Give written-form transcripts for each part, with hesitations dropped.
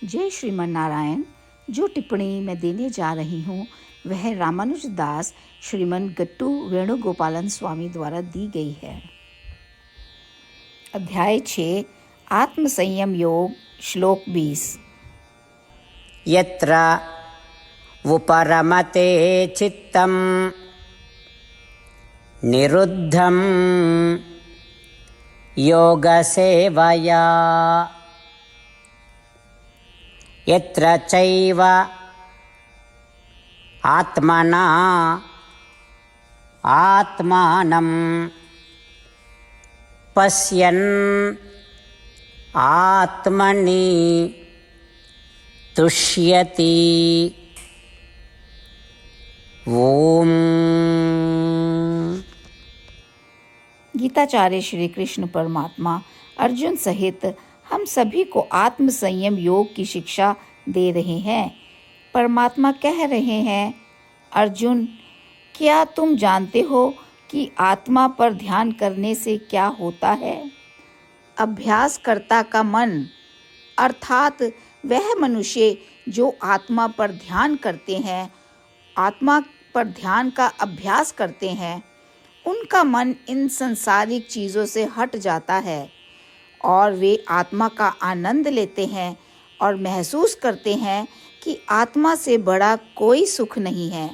जय श्रीमन नारायण। जो टिप्पणी मैं देने जा रही हूँ वह रामानुज दास श्रीमन गट्टू वेणुगोपालन स्वामी द्वारा दी गई है। अध्याय 6 आत्म संयम योग, श्लोक 20। यत्र उपरमते चित्तं निरुद्धं योगसेवया यत्र चैव आत्मना आत्मानं पश्यन् आत्मनि तुष्यति। ओम। गीताचार्य श्री कृष्ण परमात्मा अर्जुन सहित हम सभी को आत्म संयम योग की शिक्षा दे रहे हैं। परमात्मा कह रहे हैं, अर्जुन, क्या तुम जानते हो कि आत्मा पर ध्यान करने से क्या होता है? अभ्यासकर्ता का मन अर्थात वह मनुष्य जो आत्मा पर ध्यान करते हैं, आत्मा पर ध्यान का अभ्यास करते हैं, उनका मन इन सांसारिक चीज़ों से हट जाता है और वे आत्मा का आनंद लेते हैं और महसूस करते हैं कि आत्मा से बड़ा कोई सुख नहीं है।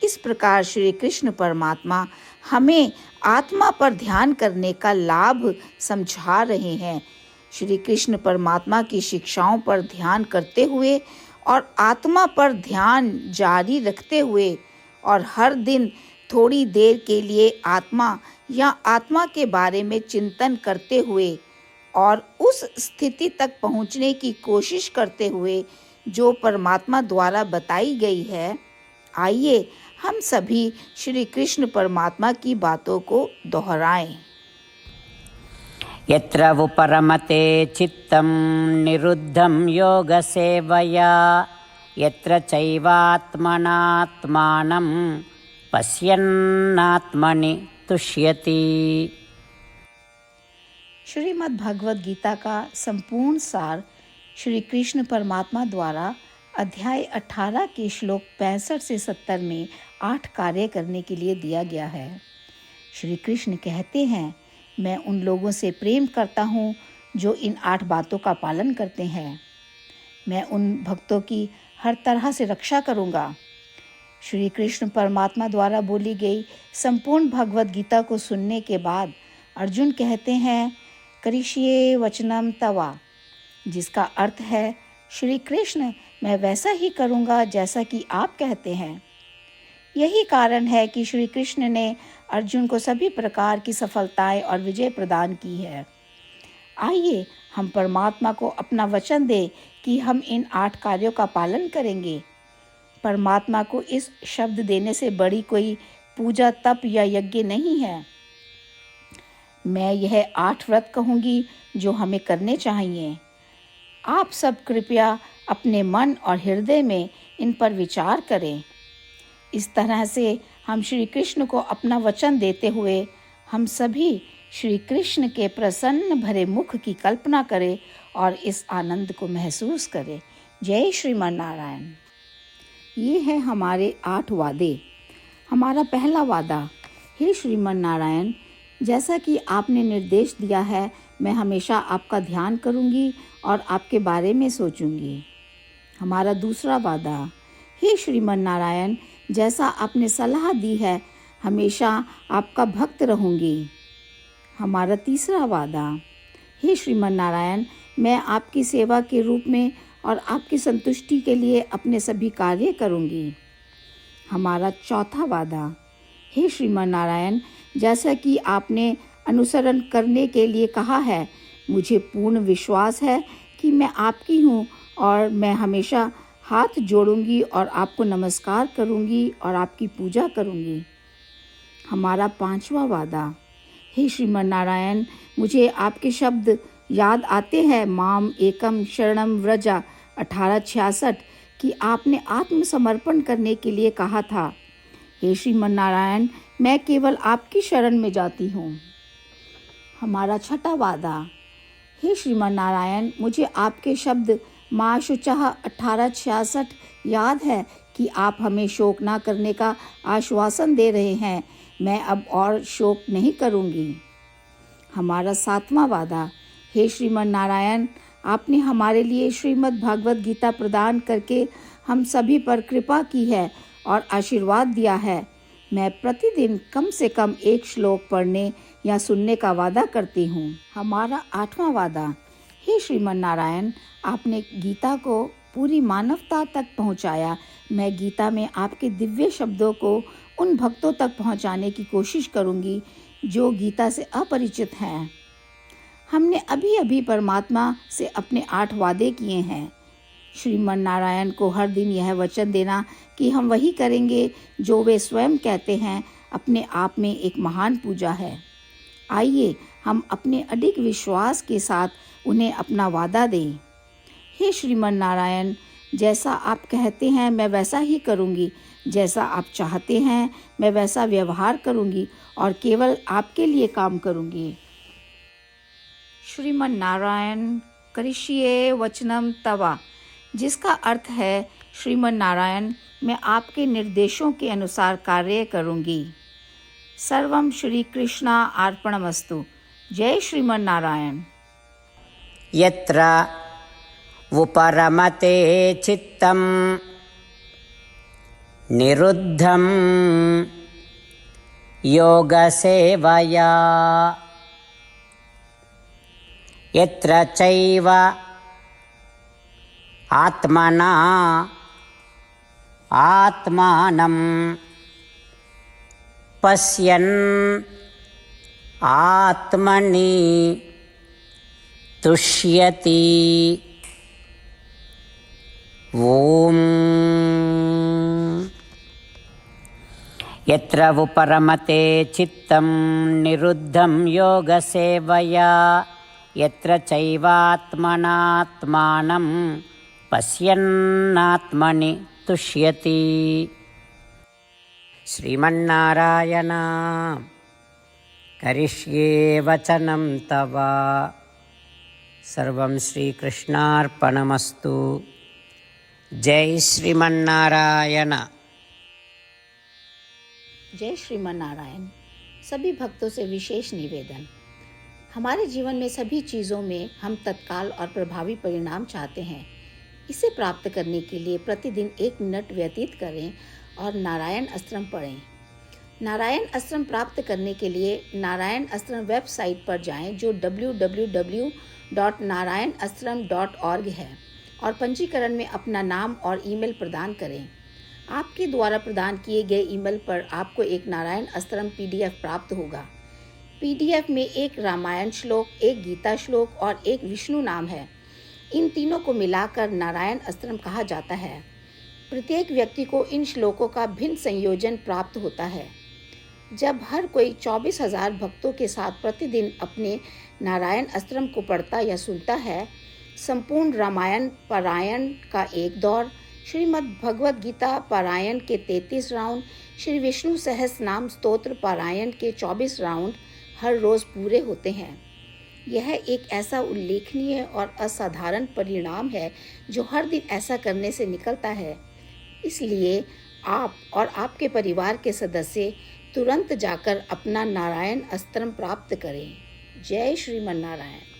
इस प्रकार श्री कृष्ण परमात्मा हमें आत्मा पर ध्यान करने का लाभ समझा रहे हैं। श्री कृष्ण परमात्मा की शिक्षाओं पर ध्यान करते हुए और आत्मा पर ध्यान जारी रखते हुए और हर दिन थोड़ी देर के लिए आत्मा या आत्मा के बारे में चिंतन करते हुए और उस स्थिति तक पहुंचने की कोशिश करते हुए जो परमात्मा द्वारा बताई गई है, आइए हम सभी श्री कृष्ण परमात्मा की बातों को दोहराएं। यत्र उपरमते चित्तं निरुद्धं योगसेवया यत्र चैवात्मनात्मानं पश्यन्नात्मनि तुष्यति। श्रीमद् भगवद गीता का संपूर्ण सार श्री कृष्ण परमात्मा द्वारा अध्याय 18 के श्लोक 65 से 70 में 8 कार्य करने के लिए दिया गया है। श्री कृष्ण कहते हैं, मैं उन लोगों से प्रेम करता हूँ जो इन 8 बातों का पालन करते हैं। मैं उन भक्तों की हर तरह से रक्षा करूँगा। श्री कृष्ण परमात्मा द्वारा बोली गई संपूर्ण भगवद गीता को सुनने के बाद अर्जुन कहते हैं, करिष्ये वचनम तवा, जिसका अर्थ है, श्री कृष्ण, मैं वैसा ही करूँगा जैसा कि आप कहते हैं। यही कारण है कि श्री कृष्ण ने अर्जुन को सभी प्रकार की सफलताएं और विजय प्रदान की है। आइए हम परमात्मा को अपना वचन दें कि हम इन 8 कार्यों का पालन करेंगे। परमात्मा को इस शब्द देने से बड़ी कोई पूजा, तप या यज्ञ नहीं है। मैं यह 8 व्रत कहूँगी जो हमें करने चाहिए। आप सब कृपया अपने मन और हृदय में इन पर विचार करें। इस तरह से हम श्री कृष्ण को अपना वचन देते हुए हम सभी श्री कृष्ण के प्रसन्न भरे मुख की कल्पना करें और इस आनंद को महसूस करें। जय श्रीमन नारायण। ये है हमारे 8 वादे। हमारा पहला वादा, हे श्रीमन नारायण, जैसा कि आपने निर्देश दिया है, मैं हमेशा आपका ध्यान करूंगी और आपके बारे में सोचूंगी। हमारा दूसरा वादा, हे श्रीमन नारायण, जैसा आपने सलाह दी है, हमेशा आपका भक्त रहूंगी। हमारा तीसरा वादा, हे श्रीमन नारायण, मैं आपकी सेवा के रूप में और आपकी संतुष्टि के लिए अपने सभी कार्य करूंगी। हमारा चौथा वादा, हे श्रीमन नारायण, जैसा कि आपने अनुसरण करने के लिए कहा है, मुझे पूर्ण विश्वास है कि मैं आपकी हूँ और मैं हमेशा हाथ जोड़ूंगी और आपको नमस्कार करूंगी और आपकी पूजा करूंगी। हमारा 5वां वादा, हे श्रीमन नारायण, मुझे आपके शब्द याद आते हैं, माम एकम शरणम व्रजा 1866, कि आपने आत्मसमर्पण करने के लिए कहा था। हे श्रीमन नारायण, मैं केवल आपकी शरण में जाती हूँ। हमारा छठा वादा, हे श्रीमन नारायण, मुझे आपके शब्द माँ शुचः 1866 याद है कि आप हमें शोक ना करने का आश्वासन दे रहे हैं। मैं अब और शोक नहीं करूँगी। हमारा 7वां वादा। हे श्रीमन नारायण, आपने हमारे लिए श्रीमद् भागवत गीता प्रदान करके हम सभी पर कृपा की है और आशीर्वाद दिया है। मैं प्रतिदिन कम से कम एक श्लोक पढ़ने या सुनने का वादा करती हूँ। हमारा 8वां वादा। हे श्रीमन नारायण, आपने गीता को पूरी मानवता तक पहुँचाया। मैं गीता में आपके दिव्य शब्दों को उन भक्तों तक पहुँचाने की कोशिश करूँगी जो गीता से अपरिचित हैं। हमने अभी अभी परमात्मा से अपने 8 वादे किए हैं। श्रीमन नारायण को हर दिन यह वचन देना कि हम वही करेंगे जो वे स्वयं कहते हैं, अपने आप में एक महान पूजा है। आइए हम अपने अडिग विश्वास के साथ उन्हें अपना वादा दें। हे श्रीमन नारायण, जैसा आप कहते हैं मैं वैसा ही करूँगी। जैसा आप चाहते हैं मैं वैसा व्यवहार करूँगी और केवल आपके लिए काम करूँगी। श्रीमन नारायण करिष्ये वचनम तवा, जिसका अर्थ है श्रीमन नारायण, मैं आपके निर्देशों के अनुसार कार्य करूँगी। सर्वम श्री कृष्णा अर्पणमस्तु। जय श्रीमन नारायण। यत्र उपरमते चित्तं निरुद्धं योगसेवया यत्र चैव आत्मना आत्मानं पश्यन् आत्मनि तुष्यति। ओम। यत्र उपरमते चित्तं निरुद्धं योगसेवया यत्र चैवात्मनात्मानं पश्यन्नात्मनि तुष्यति। श्रीमन्नारायण करिष्ये वचनं तव। सर्वं श्रीकृष्णार्पणमस्तु। जय श्रीमन्नारायण। जय श्रीमन नारायण। सभी भक्तों से विशेष निवेदन। हमारे जीवन में सभी चीज़ों में हम तत्काल और प्रभावी परिणाम चाहते हैं। इसे प्राप्त करने के लिए प्रतिदिन 1 मिनट व्यतीत करें और नारायण अस्त्रम पढ़ें। नारायण अस्त्रम प्राप्त करने के लिए नारायण अस्त्रम वेबसाइट पर जाएं, जो www.narayanastram.org है, और पंजीकरण में अपना नाम और ईमेल प्रदान करें। आपके द्वारा प्रदान किए गए ईमेल पर आपको एक नारायण अस्त्रम PDF प्राप्त होगा। PDF में 1 रामायण श्लोक, 1 गीता श्लोक और 1 विष्णु नाम है। इन तीनों को मिलाकर नारायण अस्त्रम कहा जाता है। प्रत्येक व्यक्ति को इन श्लोकों का भिन्न संयोजन प्राप्त होता है। जब हर कोई 24,000 भक्तों के साथ प्रतिदिन अपने नारायण अस्त्रम को पढ़ता या सुनता है, संपूर्ण रामायण पारायण का 1 दौर, श्रीमद् भगवद गीता पारायण के 33 राउंड, श्री विष्णु सहस्त्र नाम स्तोत्र पारायण के 24 राउंड हर रोज़ पूरे होते हैं। यह एक ऐसा उल्लेखनीय और असाधारण परिणाम है जो हर दिन ऐसा करने से निकलता है। इसलिए आप और आपके परिवार के सदस्य तुरंत जाकर अपना नारायण अस्त्रम प्राप्त करें। जय श्रीमन नारायण।